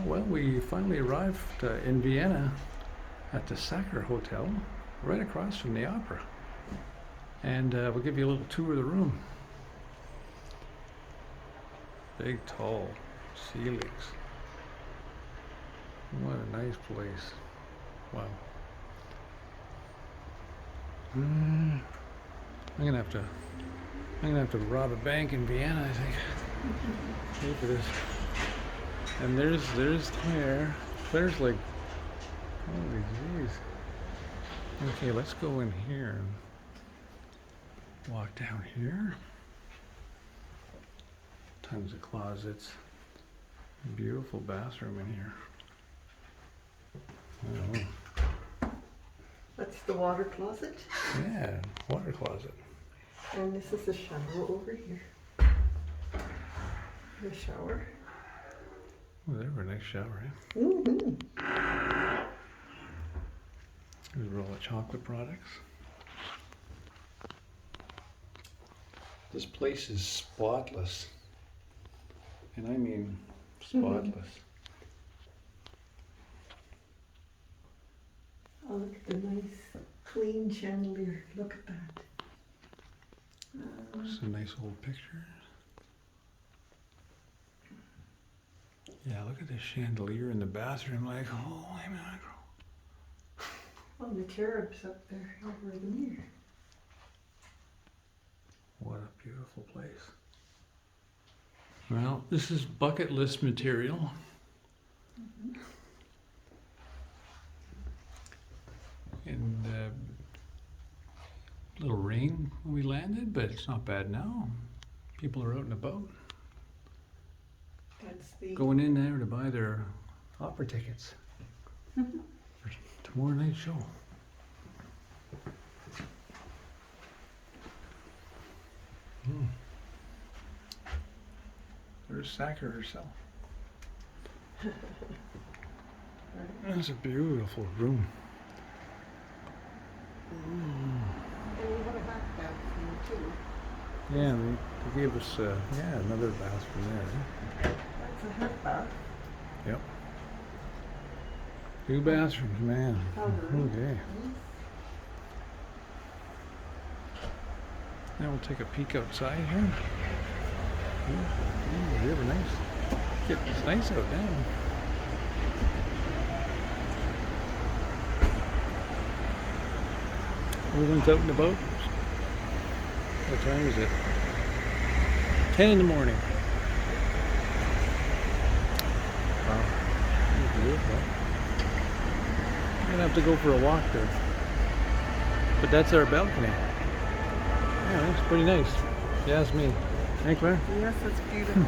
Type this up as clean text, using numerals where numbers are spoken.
Well, we finally arrived in Vienna at the Sacher Hotel, right across from the opera. And we'll give you a little tour of the room. Big, tall ceilings. What a nice place. Wow. I'm gonna have to rob a bank in Vienna, I think. Pay for this. And there's Claire. Claire's like, holy jeez. Okay, let's go in here and walk down here. Tons of closets. Beautiful bathroom in here. Oh. That's the water closet. Yeah, water closet. And this is the shower over here. The shower. Oh, they were a nice shower, eh? Mm-hmm. There's a roll of chocolate products. This place is spotless. And I mean spotless. Oh, look at the nice clean chandelier. Look at that. Some nice old pictures. Yeah, look at this chandelier in the bathroom. Like, holy mackerel. Oh, the cherubs up there over the mirror. What a beautiful place. Well, this is bucket list material. And a little rain when we landed, but it's not bad now. People are out and about. That's the Going in there to buy their opera tickets for tomorrow night's show. There's Sacher herself. That's a beautiful room. And we have a half bathroom too. Yeah, they gave us another bathroom there. That's a half bath. Yep. Two bathrooms, man. Okay. Now we'll take a peek outside here. Ooh, really nice. It's nice out now. Everyone's out and about. What time is it? 10 in the morning. Wow. Beautiful. We're gonna have to go for a walk there. But that's our balcony. Yeah, that's pretty nice. If you ask me. Hey, Claire? Yes, it's beautiful.